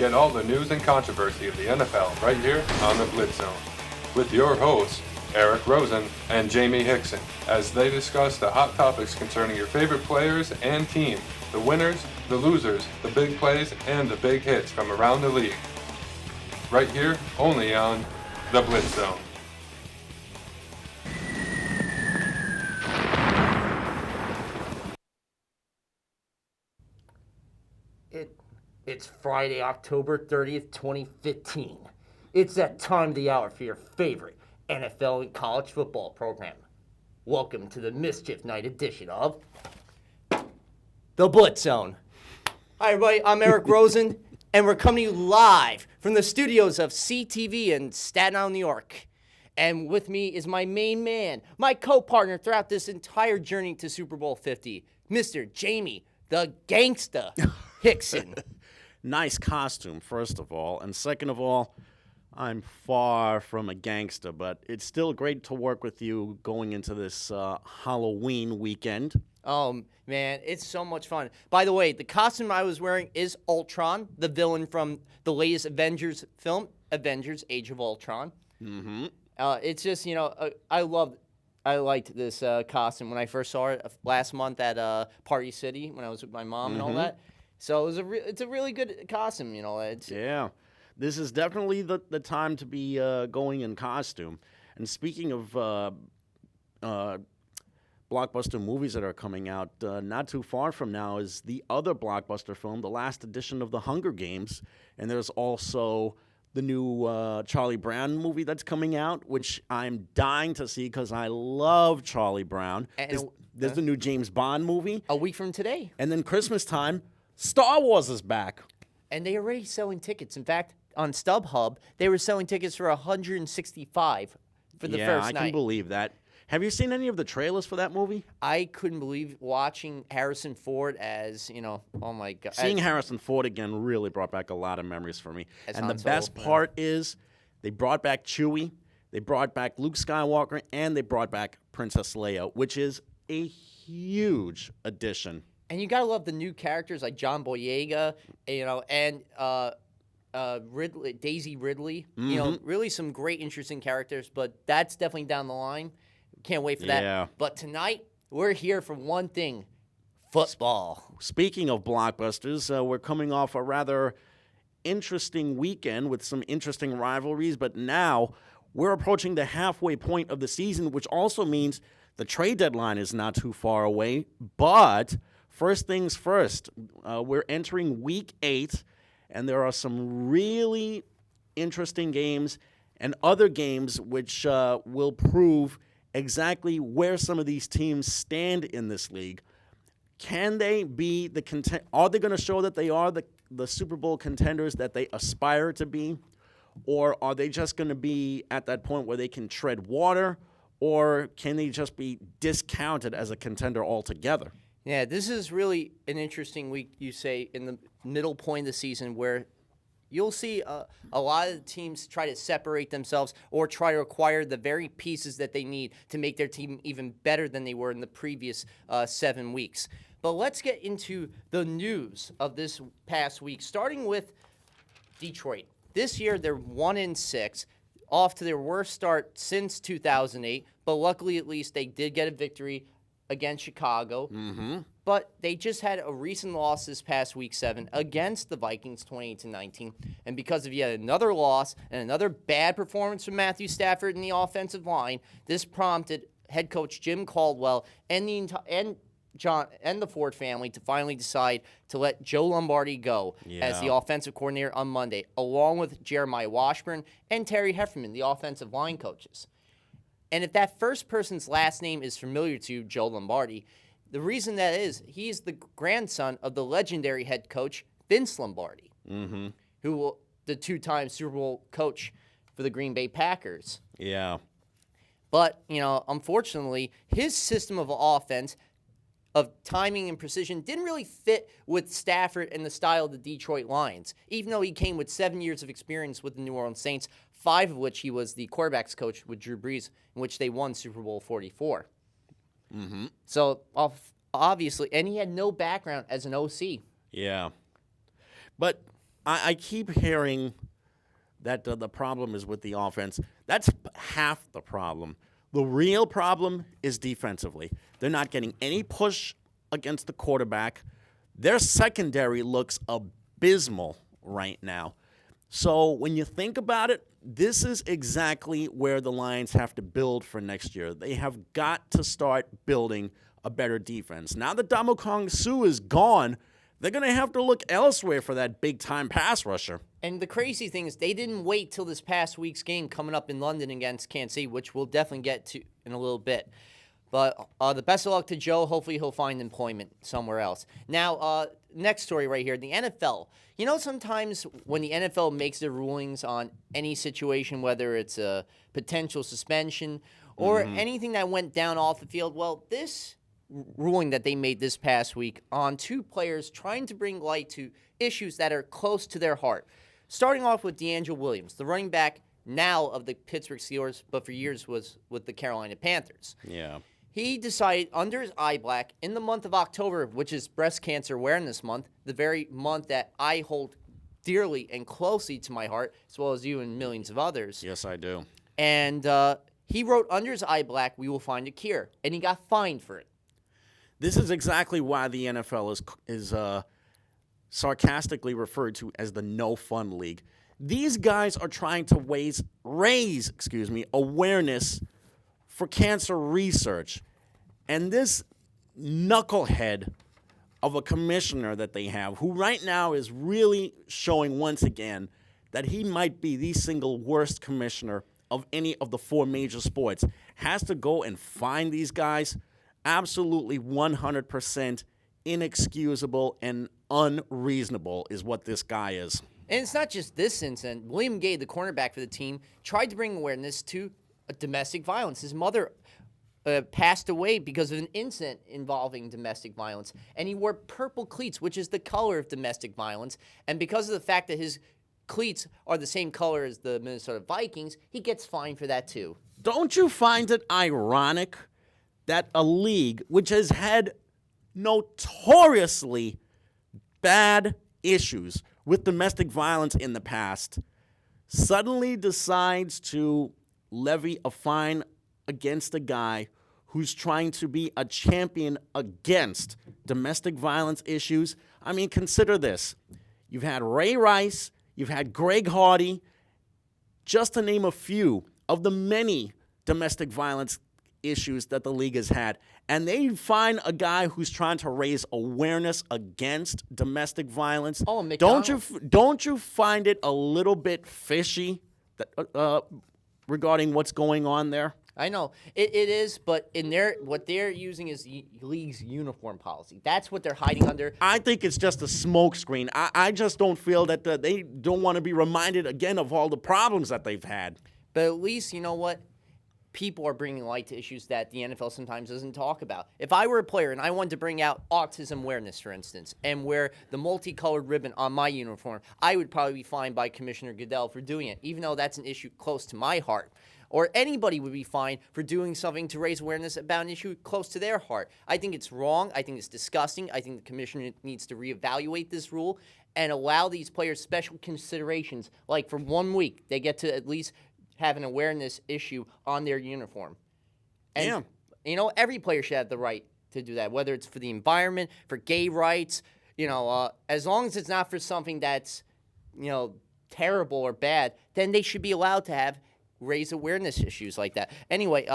Get all the news and controversy of the NFL right here on the Blitz Zone with your hosts, Eric Rosen and Jamie Hickson, as they discuss the hot topics concerning your favorite players and team, the winners, the losers, the big plays, and the big hits from around the league. Right here, only on the Blitz Zone. It's Friday, October 30th, 2015. It's that time of the hour for your favorite NFL and college football program. Welcome to the Mischief Night edition of the Blitz Zone. Hi, everybody. I'm Eric Rosen, and we're coming to you live from the studios of CTV in Staten Island, New York. And with me is my main man, my co-partner throughout this entire journey to Super Bowl 50, Mr. Jamie, the Gangsta Hickson. Nice costume, first of all. And second of all, I'm far from a gangster, but it's still great to work with you going into this Halloween weekend. Oh, man, it's so much fun. By the way, the costume I was wearing is Ultron, the villain from the latest Avengers film, Avengers Age of Ultron. Mm-hmm. It's just, I liked this costume when I first saw it last month at Party City when I was with my mom and all that. So it's a really good costume, Yeah, this is definitely the time to be going in costume. And speaking of blockbuster movies that are coming out, not too far from now is the other blockbuster film, the last edition of The Hunger Games. And there's also the new Charlie Brown movie that's coming out, which I'm dying to see because I love Charlie Brown. There's the new James Bond movie. A week from today. And then Christmas time, Star Wars is back. And they're already selling tickets. In fact, on StubHub, they were selling tickets for $165 for the first night. Yeah, I can believe that. Have you seen any of the trailers for that movie? I couldn't believe watching Harrison Ford as, oh my God. Seeing Harrison Ford again really brought back a lot of memories for me. And the best part is they brought back Chewie, they brought back Luke Skywalker, and they brought back Princess Leia, which is a huge addition. And you gotta love the new characters like John Boyega, and Ridley, Daisy Ridley. Really some great, interesting characters. But that's definitely down the line. Can't wait for that. Yeah. But tonight we're here for one thing: football. Speaking of blockbusters, we're coming off a rather interesting weekend with some interesting rivalries. But now we're approaching the halfway point of the season, which also means the trade deadline is not too far away. But first things first, we're entering Week 8, and there are some really interesting games and other games which will prove exactly where some of these teams stand in this league. Can they be are they going to show that they are the Super Bowl contenders that they aspire to be? Or are they just going to be at that point where they can tread water? Or can they just be discounted as a contender altogether? Yeah, this is really an interesting week, you say, in the middle point of the season where you'll see a lot of the teams try to separate themselves or try to acquire the very pieces that they need to make their team even better than they were in the previous 7 weeks. But let's get into the news of this past week, starting with Detroit. This year, they're 1-6, off to their worst start since 2008, but luckily at least they did get a victory against Chicago. But they just had a recent loss this past Week 7 against the Vikings, 28-19. And because of yet another loss and another bad performance from Matthew Stafford in the offensive line, this prompted head coach Jim Caldwell and the Ford family to finally decide to let Joe Lombardi go as the offensive coordinator on Monday, along with Jeremiah Washburn and Terry Hefferman, the offensive line coaches. And if that first person's last name is familiar to you, Joe Lombardi, the reason that is he's the grandson of the legendary head coach Vince Lombardi, who will the two-time Super Bowl coach for the Green Bay Packers. Yeah. But, unfortunately, his system of offense, of timing and precision, didn't really fit with Stafford and the style of the Detroit Lions, even though he came with 7 years of experience with the New Orleans Saints, 5 of which he was the quarterbacks coach with Drew Brees, in which they won Super Bowl 44. So, obviously, and he had no background as an OC. Yeah. But I keep hearing that the problem is with the offense. That's half the problem. The real problem is defensively. They're not getting any push against the quarterback. Their secondary looks abysmal right now. So when you think about it, this is exactly where the Lions have to build for next year. They have got to start building a better defense. Now that Ndamukong Suh is gone, they're going to have to look elsewhere for that big-time pass rusher. And the crazy thing is they didn't wait till this past week's game coming up in London against Kansas City, which we'll definitely get to in a little bit. But the best of luck to Joe. Hopefully he'll find employment somewhere else. Now, next story right here, the NFL. You know, sometimes when the NFL makes their rulings on any situation, whether it's a potential suspension or anything that went down off the field, well, this ruling that they made this past week on two players trying to bring light to issues that are close to their heart. Starting off with DeAngelo Williams, the running back now of the Pittsburgh Steelers, but for years was with the Carolina Panthers. Yeah. He decided under his eye black in the month of October, which is Breast Cancer Awareness Month, the very month that I hold dearly and closely to my heart, as well as you and millions of others. Yes, I do. And he wrote under his eye black, "We will find a cure," and he got fined for it. This is exactly why the NFL is sarcastically referred to as the no fun league. These guys are trying to raise awareness for cancer research. And this knucklehead of a commissioner that they have, who right now is really showing once again that he might be the single worst commissioner of any of the four major sports, has to go and find these guys. Absolutely 100% inexcusable and unreasonable is what this guy is. And it's not just this incident. William Gay, the cornerback for the team, tried to bring awareness to domestic violence. His mother passed away because of an incident involving domestic violence. And he wore purple cleats, which is the color of domestic violence. And because of the fact that his cleats are the same color as the Minnesota Vikings, he gets fined for that too. Don't you find it ironic that a league which has had notoriously bad issues with domestic violence in the past suddenly decides to levy a fine against a guy who's trying to be a champion against domestic violence issues? I mean, consider this. You've had Ray Rice, you've had Greg Hardy, just to name a few of the many domestic violence issues that the league has had. And they find a guy who's trying to raise awareness against domestic violence. Oh, McDonald's. Don't you find it a little bit fishy that, regarding what's going on there? I know it is, but what they're using is the league's uniform policy. That's what they're hiding under. I think it's just a smokescreen. I just don't feel that they don't want to be reminded again of all the problems that they've had. But at least, you know what? People are bringing light to issues that the NFL sometimes doesn't talk about. If I were a player and I wanted to bring out autism awareness, for instance, and wear the multicolored ribbon on my uniform, I would probably be fined by Commissioner Goodell for doing it, even though that's an issue close to my heart. Or anybody would be fined for doing something to raise awareness about an issue close to their heart. I think it's wrong. I think it's disgusting. I think the commissioner needs to reevaluate this rule and allow these players special considerations. Like for 1 week, they get to at least have an awareness issue on their uniform. And, you know, every player should have the right to do that, whether it's for the environment, for gay rights, you know, as long as it's not for something that's, you know, terrible or bad, then they should be allowed to raise awareness issues like that. Anyway,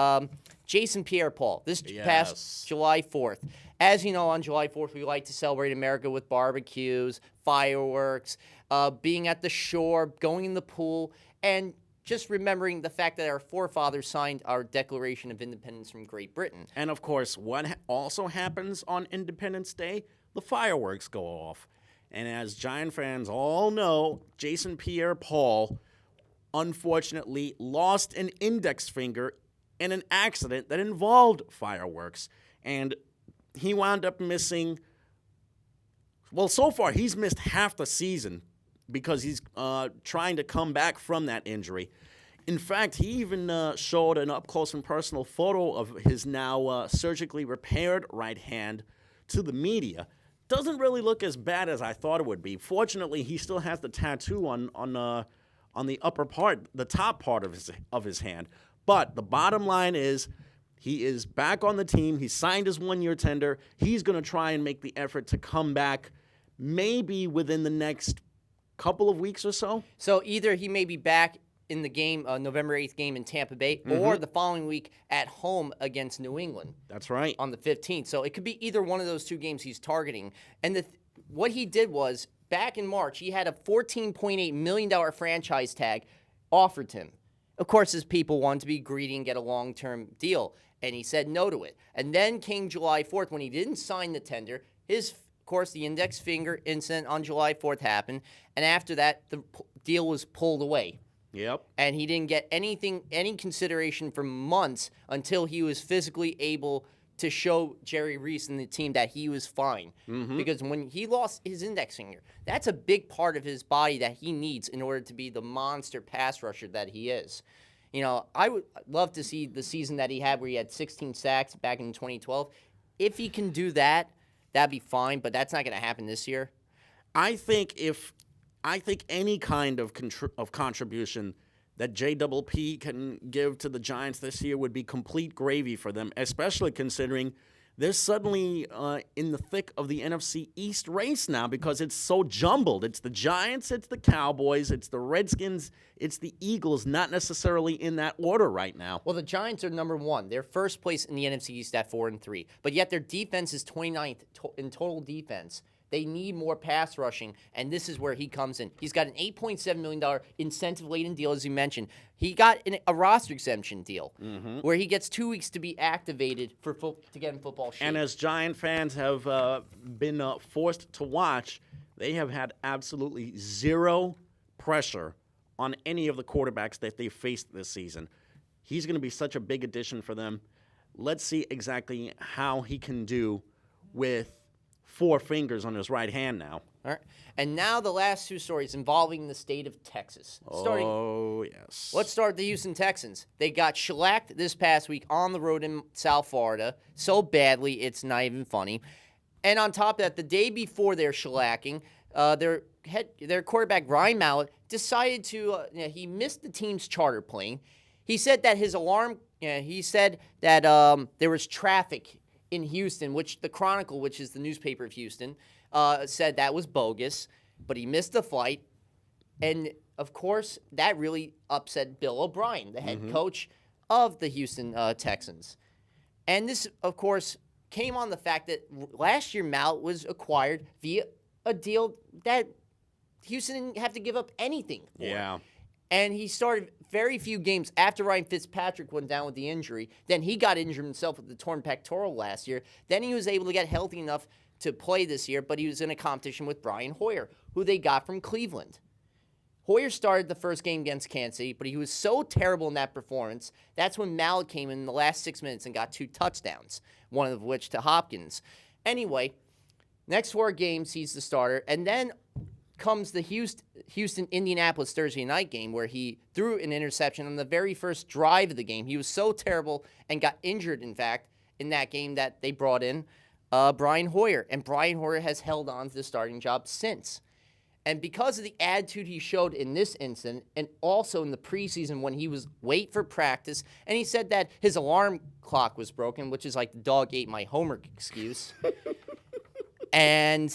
Jason Pierre-Paul, this past July 4th. As you know, on July 4th, we like to celebrate America with barbecues, fireworks, being at the shore, going in the pool, and just remembering the fact that our forefathers signed our Declaration of Independence from Great Britain. And, of course, what also happens on Independence Day? The fireworks go off. And as Giant fans all know, Jason Pierre-Paul unfortunately lost an index finger in an accident that involved fireworks. And he wound up missing, well, so far he's missed half the season because he's trying to come back from that injury. In fact, he even showed an up-close and personal photo of his now surgically repaired right hand to the media. doesn't really look as bad as I thought it would be. Fortunately, he still has the tattoo on the upper part, the top part of his hand. But the bottom line is, he is back on the team. He signed his 1-year tender. He's going to try and make the effort to come back, maybe within the next couple of weeks or so. So either he may be back in the game, November 8th game in Tampa Bay, or the following week at home against New England. That's right. On the 15th. So it could be either one of those two games he's targeting. And what he did was, back in March, he had a $14.8 million franchise tag offered to him. Of course, his people wanted to be greedy and get a long-term deal, and he said no to it. And then came July 4th when he didn't sign the tender. Of course, the index finger incident on July 4th happened, and after that, the deal was pulled away. Yep. And he didn't get any consideration for months until he was physically able to show Jerry Reese and the team that he was fine. Because when he lost his index finger, that's a big part of his body that he needs in order to be the monster pass rusher that he is. You know, I would love to see the season that he had where he had 16 sacks back in 2012. If he can do that, that'd be fine, but that's not going to happen this year. I think any kind of contribution that JPP can give to the Giants this year would be complete gravy for them, especially considering they're suddenly in the thick of the NFC East race now because it's so jumbled. It's the Giants, it's the Cowboys, it's the Redskins, it's the Eagles, not necessarily in that order right now. Well, the Giants are number one. They're first place in the NFC East at 4-3, but yet their defense is 29th in total defense. They need more pass rushing, and this is where he comes in. He's got an $8.7 million incentive-laden deal, as you mentioned. He got a roster exemption deal where he gets 2 weeks to be activated to get in football shape. And as Giant fans have been forced to watch, they have had absolutely zero pressure on any of the quarterbacks that they faced this season. He's going to be such a big addition for them. Let's see exactly how he can do with 4 fingers on his right hand now. All right. And now the last two stories involving the state of Texas. Oh, yes. Let's start with the Houston Texans. They got shellacked this past week on the road in South Florida so badly it's not even funny. And on top of that, the day before their shellacking, their quarterback, Ryan Mallett, decided to he missed the team's charter plane. He said that his alarm, he said that there was traffic in Houston, which the Chronicle, which is the newspaper of Houston, said that was bogus, but he missed the flight. And, of course, that really upset Bill O'Brien, the head coach of the Houston Texans. And this, of course, came on the fact that last year Mallett was acquired via a deal that Houston didn't have to give up anything for. Yeah. And he started very few games after Ryan Fitzpatrick went down with the injury. Then he got injured himself with the torn pectoral last year. Then he was able to get healthy enough to play this year, but he was in a competition with Brian Hoyer, who they got from Cleveland. Hoyer started the first game against Kansas City, but he was so terrible in that performance, that's when Mallett came in the last 6 minutes and got 2 touchdowns, one of which to Hopkins. Anyway, next 4 games, he's the starter, and then comes the Houston-Indianapolis Thursday night game where he threw an interception on the very first drive of the game. He was so terrible and got injured, in fact, in that game that they brought in Brian Hoyer. And Brian Hoyer has held on to the starting job since. And because of the attitude he showed in this incident and also in the preseason when he was late for practice, and he said that his alarm clock was broken, which is like the dog ate my homework excuse. And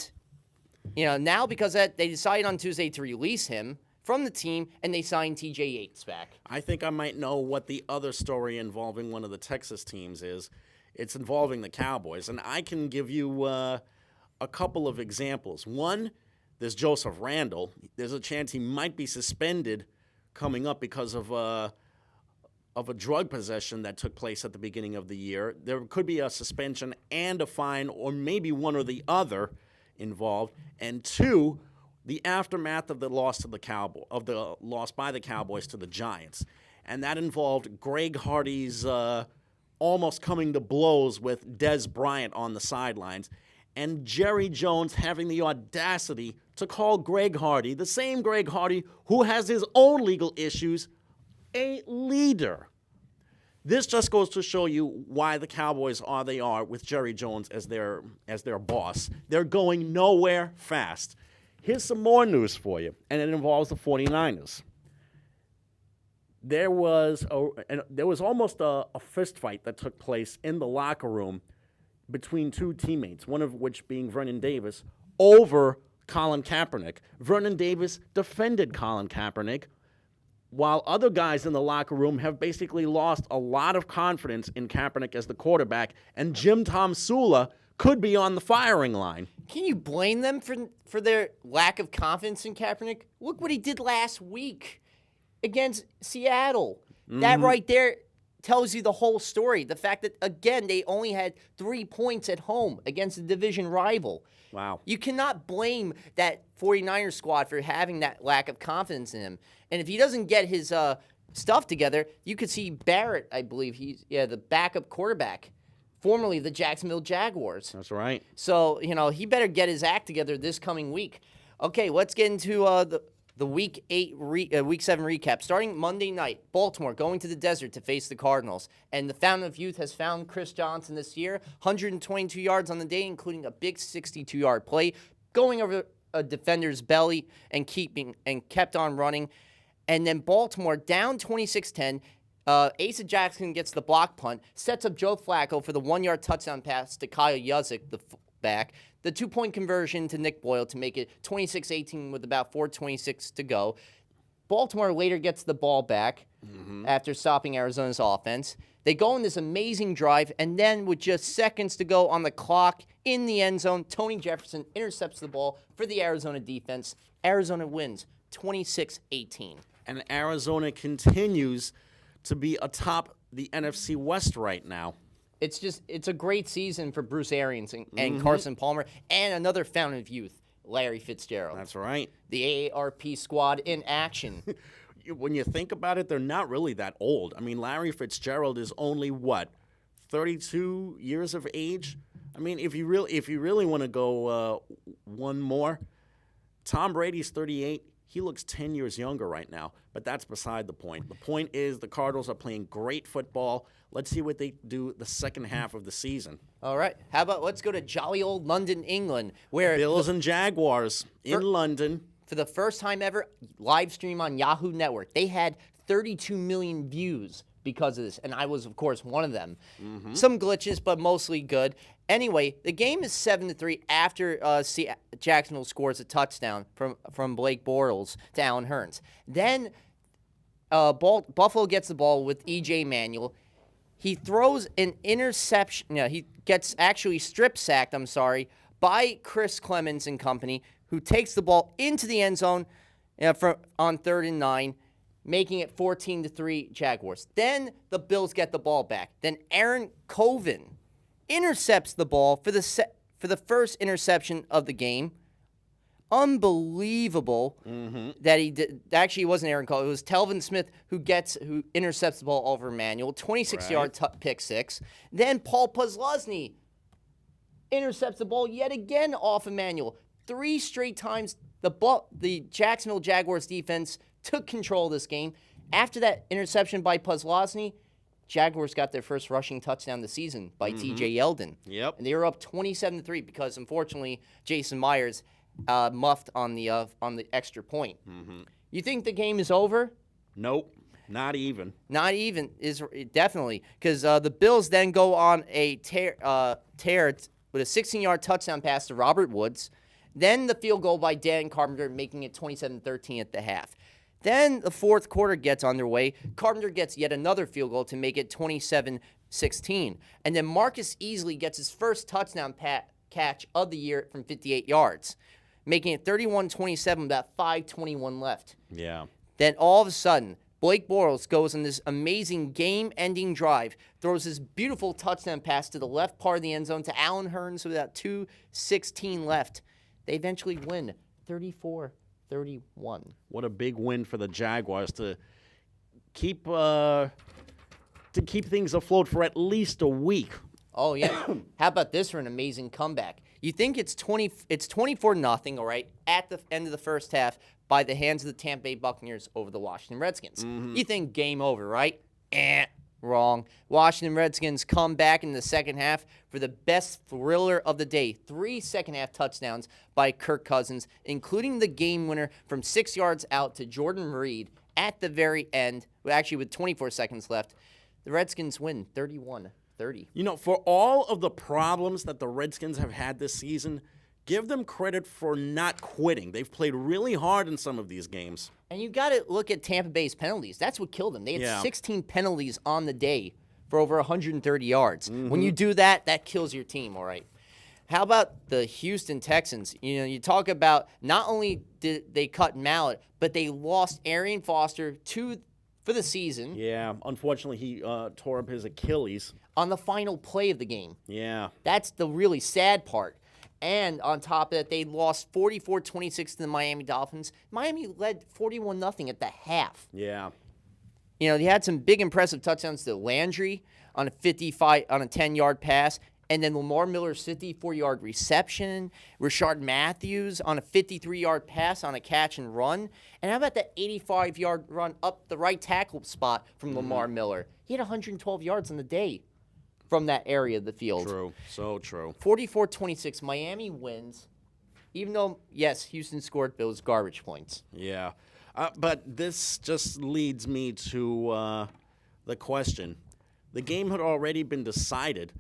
now because of that, they decided on Tuesday to release him from the team, and they signed T.J. Yates back. I think I might know what the other story involving one of the Texas teams is. It's involving the Cowboys, and I can give you a couple of examples. One, there's Joseph Randle. There's a chance he might be suspended coming up because of a drug possession that took place at the beginning of the year. There could be a suspension and a fine, or maybe one or the other involved. And 2, the aftermath of the loss by the Cowboys to the Giants, and that involved Greg Hardy's almost coming to blows with Des Bryant on the sidelines, and Jerry Jones having the audacity to call Greg Hardy, the same Greg Hardy who has his own legal issues, a leader. This just goes to show you why the Cowboys are they are with Jerry Jones as their boss. They're going nowhere fast. Here's some more news for you, and it involves the 49ers. There was almost a fist fight that took place in the locker room between two teammates, one of which being Vernon Davis, over Colin Kaepernick. Vernon Davis defended Colin Kaepernick, while other guys in the locker room have basically lost a lot of confidence in Kaepernick as the quarterback, and Jim Tom Sula could be on the firing line. Can you blame them for their lack of confidence in Kaepernick? Look what he did last week against Seattle. That right there tells you the whole story. The fact that, again, they only had 3 points at home against a division rival. Wow. You cannot blame that 49ers squad for having that lack of confidence in him. And if he doesn't get his stuff together, you could see Barrett, I believe, the backup quarterback, formerly the Jacksonville Jaguars. That's right. So, he better get his act together this coming week. Okay, let's get into the Week 7 recap. Starting Monday night, Baltimore going to the desert to face the Cardinals. And the Fountain of Youth has found Chris Johnson this year. 122 yards on the day, including a big 62-yard play, going over a defender's belly and kept on running. And then Baltimore down 26-10. Asa Jackson gets the block punt, sets up Joe Flacco for the 1-yard touchdown pass to Kyle Juszczyk, the back. The 2-point conversion to Nick Boyle to make it 26-18 with about 4:26 to go. Baltimore later gets the ball back after stopping Arizona's offense. They go on this amazing drive, and then with just seconds to go on the clock in the end zone, Tony Jefferson intercepts the ball for the Arizona defense. Arizona wins 26-18. And Arizona continues to be atop the NFC West right now. It's a great season for Bruce Arians and Carson Palmer and another fountain of youth, Larry Fitzgerald. That's right. The AARP squad in action. When you think about it, they're not really that old. I mean, Larry Fitzgerald is only, 32 years of age? I mean, if you really want to go one more, Tom Brady's 38. He looks 10 years younger right now, but that's beside the point. The point is the Cardinals are playing great football. Let's see what they do the second half of the season. All right. How about let's go to jolly old London, England, where Bills and Jaguars in London. For the first time ever, live stream on Yahoo Network. They had 32 million views because of this, and I was, of course, one of them. Some glitches, but mostly good. Anyway, the game is 7-3 after Jacksonville scores a touchdown from Blake Bortles to Allen Hurns. Then Buffalo gets the ball with E.J. Manuel. He throws an interception. No, he gets actually strip sacked, by Chris Clemens and company, who takes the ball into the end zone on 3rd and 9, making it 14-3 Jaguars. Then the Bills get the ball back. Then Aaron Coven intercepts the ball for the first interception of the game. Unbelievable that he did. Actually, it wasn't Aaron Cole. It was Telvin Smith who intercepts the ball over Manuel. 26-yard pick six. Then Paul Posluszny intercepts the ball yet again off Emmanuel. 3 straight times the Jacksonville Jaguars defense took control of this game. After that interception by Posluszny, Jaguars got their first rushing touchdown of the season by T.J. Yeldon. Yep. And they were up 27-3 because, unfortunately, Jason Myers muffed on the extra point. You think the game is over? Nope, not even. Not even is definitely, because the Bills then go on a tear with a 16-yard touchdown pass to Robert Woods. Then the field goal by Dan Carpenter, making it 27-13 at the half. Then the fourth quarter gets underway. Carpenter gets yet another field goal to make it 27-16. And then Marcus Easley gets his first touchdown catch of the year from 58 yards, making it 31-27 with about 5:21 left. Yeah. Then all of a sudden, Blake Bortles goes on this amazing game-ending drive, throws this beautiful touchdown pass to the left part of the end zone to Allen Hurns with about 2:16 left. They eventually win 34-31. What a big win for the Jaguars to keep things afloat for at least a week. Oh yeah. How about this for an amazing comeback? You think it's 24-0, all right, at the end of the first half by the hands of the Tampa Bay Buccaneers over the Washington Redskins. You think game over, right? Wrong. Washington Redskins come back in the second half for the best thriller of the day. 3 second-half touchdowns by Kirk Cousins, including the game winner from 6 yards out to Jordan Reed at the very end, actually with 24 seconds left. The Redskins win 31-30. You know, for all of the problems that the Redskins have had this season, give them credit for not quitting. They've played really hard in some of these games. And you got to look at Tampa Bay's penalties. That's what killed them. They had 16 penalties on the day for over 130 yards. Mm-hmm. When you do that, that kills your team, all right? How about the Houston Texans? You know, you talk about not only did they cut Mallett, but they lost Arian Foster for the season. Yeah, unfortunately, he tore up his Achilles. On the final play of the game. Yeah. That's the really sad part. And on top of that, they lost 44-26 to the Miami Dolphins. Miami led 41-0 at the half. Yeah. You know, they had some big impressive touchdowns to Landry on a 10-yard pass, and then Lamar Miller's 54-yard reception, Rashard Matthews on a 53-yard pass on a catch and run, and how about that 85-yard run up the right tackle spot from Lamar Miller? He had 112 yards on the day from that area of the field. True. So true. 44-26, Miami wins, even though, yes, Houston scored those garbage points. Yeah. But this just leads me to the question. The game had already been decided.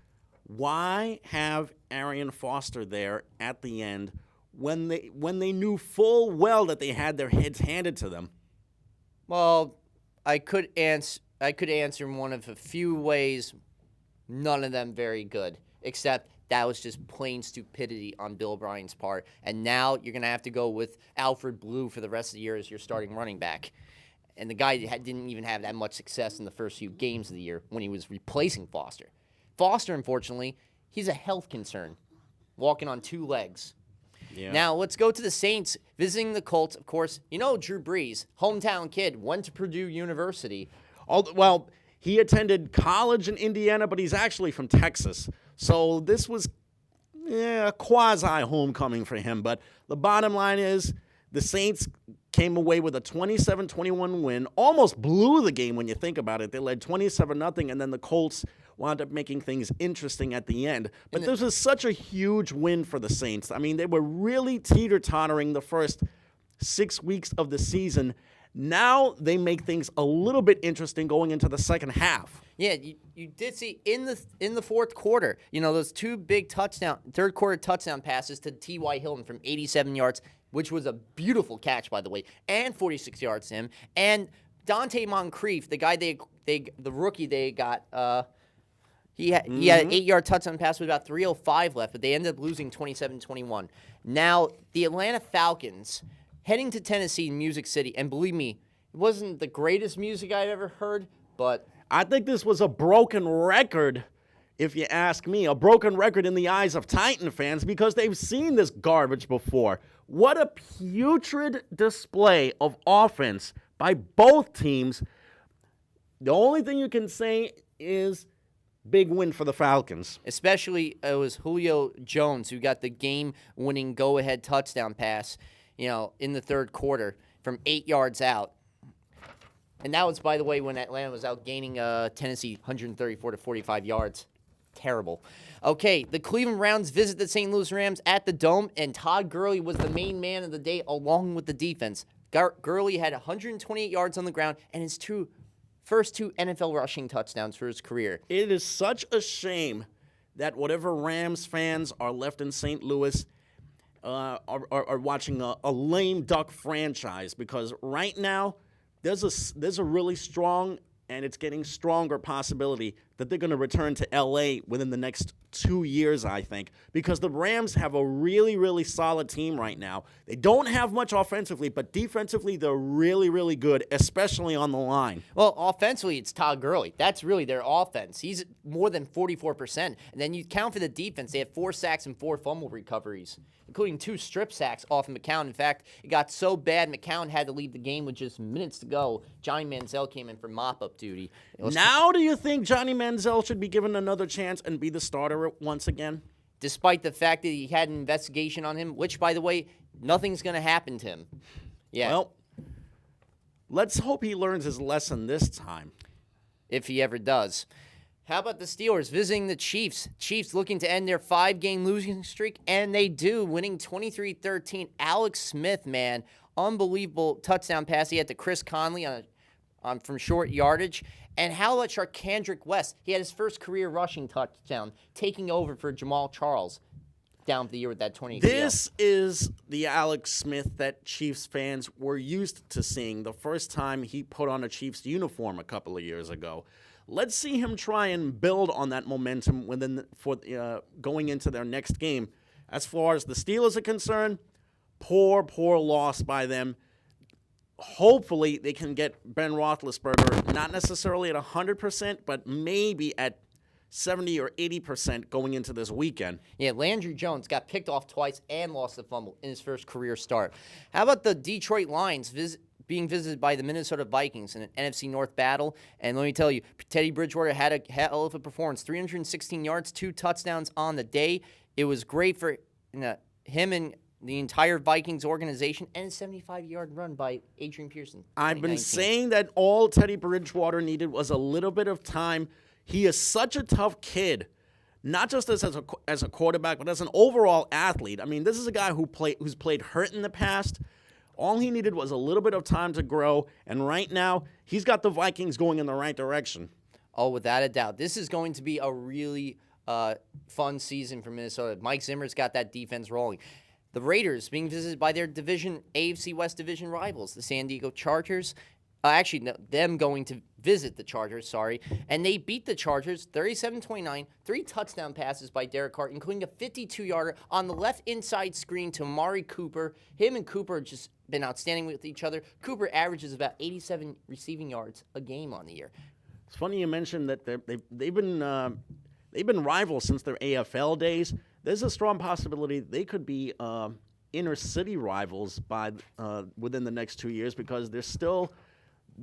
Why have Arian Foster there at the end when they knew full well that they had their heads handed to them? Well, I could answer in one of a few ways. None of them very good, except that was just plain stupidity on Bill O'Brien's part. And now you're going to have to go with Alfred Blue for the rest of the year as your starting running back. And the guy didn't even have that much success in the first few games of the year when he was replacing Foster. Foster, unfortunately, he's a health concern, walking on 2 legs. Yeah. Now, let's go to the Saints visiting the Colts. Of course, you know Drew Brees, hometown kid, went to Purdue University. Well, he attended college in Indiana, but he's actually from Texas. So this was a quasi-homecoming for him. But the bottom line is the Saints came away with a 27-21 win, almost blew the game when you think about it. They led 27-0, and then the Colts wound up making things interesting at the end. But this was such a huge win for the Saints. I mean, they were really teeter-tottering the first 6 weeks of the season. Now they make things a little bit interesting going into the second half. Yeah, you did see in the fourth quarter, you know, those 2 big third quarter touchdown passes to T.Y. Hilton from 87 yards, which was a beautiful catch, by the way, and 46 yards to him. And Dante Moncrief, the guy the rookie they got, he had an 8-yard touchdown pass with about 3:05 left, but they ended up losing 27-21. Now, the Atlanta Falcons heading to Tennessee, Music City, and believe me, it wasn't the greatest music I've ever heard, but I think this was a broken record, if you ask me, a broken record in the eyes of Titan fans because they've seen this garbage before. What a putrid display of offense by both teams. The only thing you can say is big win for the Falcons. Especially it was Julio Jones who got the game-winning go-ahead touchdown pass, you know, in the third quarter from 8 yards out. And that was, by the way, when Atlanta was out gaining Tennessee 134 to 45 yards. Terrible. Okay, the Cleveland Browns visit the St. Louis Rams at the Dome, and Todd Gurley was the main man of the day along with the defense. Gurley had 128 yards on the ground and his first 2 NFL rushing touchdowns for his career. It is such a shame that whatever Rams fans are left in St. Louis are watching a lame duck franchise because right now there's a really strong, and it's getting stronger possibility that they're going to return to L.A. within the next 2 years, I think, because the Rams have a really, really solid team right now. They don't have much offensively, but defensively they're really, really good, especially on the line. Well, offensively, it's Todd Gurley. That's really their offense. He's more than 44%. And then you count for the defense, they had 4 sacks and 4 fumble recoveries, including 2 strip sacks off of McCown. In fact, it got so bad McCown had to leave the game with just minutes to go. Johnny Manziel came in for mop-up duty. Now do you think Johnny Manziel should be given another chance and be the starter once again? Despite the fact that he had an investigation on him, which, by the way, nothing's going to happen to him. Yeah. Well, let's hope he learns his lesson this time. if he ever does. How about the Steelers visiting the Chiefs? Chiefs looking to end their 5-game losing streak, and they do, winning 23-13. Alex Smith, man, unbelievable touchdown pass he had to Chris Conley from short yardage. And how about Charkandrick West? He had his first career rushing touchdown, taking over for Jamal Charles down for the year with that 20. This is the Alex Smith that Chiefs fans were used to seeing the first time he put on a Chiefs uniform a couple of years ago. Let's see him try and build on that momentum going into their next game. As far as the Steelers are concerned, poor loss by them. Hopefully, they can get Ben Roethlisberger, not necessarily at 100%, but maybe at 70 or 80% going into this weekend. Yeah, Landry Jones got picked off twice and lost the fumble in his first career start. How about the Detroit Lions being visited by the Minnesota Vikings in an NFC North battle? And let me tell you, Teddy Bridgewater had a hell of a performance. 316 yards, 2 touchdowns on the day. It was great for him and the entire Vikings organization, and a 75-yard run by Adrian Pearson. I've been saying that all Teddy Bridgewater needed was a little bit of time. He is such a tough kid, not just as a quarterback, but as an overall athlete. I mean, this is a guy who's played hurt in the past. All he needed was a little bit of time to grow, and right now, he's got the Vikings going in the right direction. Oh, without a doubt. This is going to be a really fun season for Minnesota. Mike Zimmer's got that defense rolling. The Raiders being visited by their AFC West division rivals, the San Diego Chargers. Them going to visit the Chargers, and they beat the Chargers 37-29, 3 touchdown passes by Derek Carr, including a 52-yarder on the left inside screen to Amari Cooper. Him and Cooper have just been outstanding with each other. Cooper averages about 87 receiving yards a game on the year. It's funny you mentioned that they've been rivals since their AFL days. There's a strong possibility they could be inner city rivals within the next 2 years, because there's still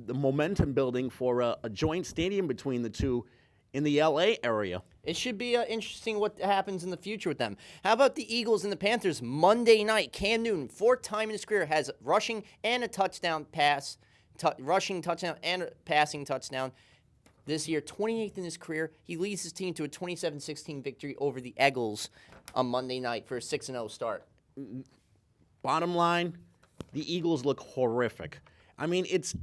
the momentum building for a joint stadium between the two in the LA area. It should be interesting what happens in the future with them. How about the Eagles and the Panthers Monday night? Cam Newton, 4th time in his career, has rushing and a touchdown pass, rushing touchdown and a passing touchdown. This year, 28th in his career, he leads his team to a 27-16 victory over the Eagles on Monday night for a 6-0 start. Bottom line, the Eagles look horrific. I mean, it's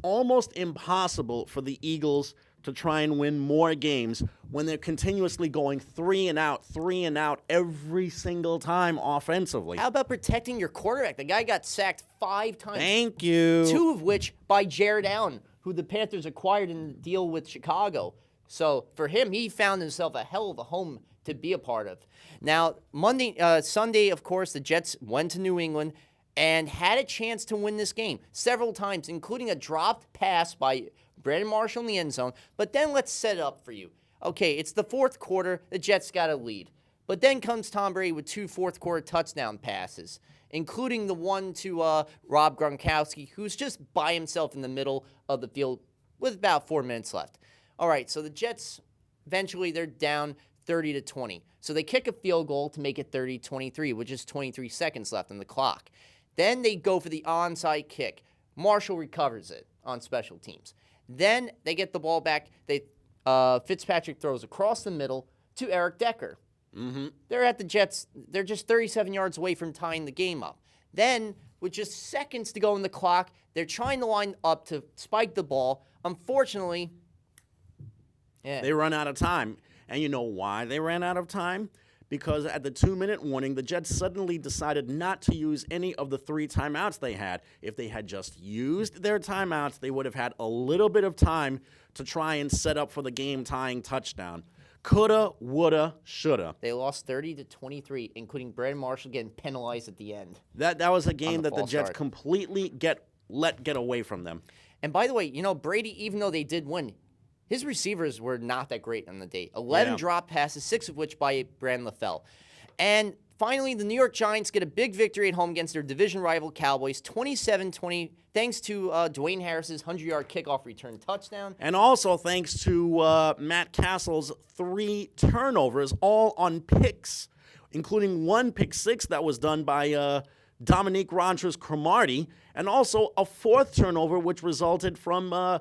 almost impossible for the Eagles to try and win more games when they're continuously going 3 and out every single time offensively. How about protecting your quarterback? The guy got sacked 5 times. Thank you. 2 of which by Jared Allen, who the Panthers acquired in the deal with Chicago. So for him, he found himself a hell of a home to be a part of. Now, Sunday, of course, the Jets went to New England and had a chance to win this game several times, including a dropped pass by Brandon Marshall in the end zone. But then let's set it up for you. Okay, it's the 4th quarter. The Jets got a lead. But then comes Tom Brady with 2 fourth-quarter touchdown passes, including the one to Rob Gronkowski, who's just by himself in the middle of the field with about 4 minutes left. All right, so the Jets, eventually they're down 30-20. So they kick a field goal to make it 30-23, which is 23 seconds left on the clock. Then they go for the onside kick. Marshall recovers it on special teams. Then they get the ball back. Fitzpatrick throws across the middle to Eric Decker. Mm-hmm. They're at the Jets. They're just 37 yards away from tying the game up. Then, with just seconds to go in the clock, they're trying to line up to spike the ball. Unfortunately, they run out of time. And you know why they ran out of time? Because at the 2-minute warning, the Jets suddenly decided not to use any of the 3 timeouts they had. If they had just used their timeouts, they would have had a little bit of time to try and set up for the game-tying touchdown. Coulda, woulda, shoulda. They lost 30-23, including Brandon Marshall getting penalized at the end. That was a game that the Jets completely let get away from them. And by the way, Brady, even though they did win, his receivers were not that great on the day. 11 drop passes, 6 of which by Brandon LaFell. And finally, the New York Giants get a big victory at home against their division rival Cowboys, 27-20, thanks to Dwayne Harris's 100-yard kickoff return touchdown. And also thanks to Matt Castle's 3 turnovers, all on picks, including 1 pick six that was done by Dominique Rogers-Cromartie, and also a 4th turnover, which resulted from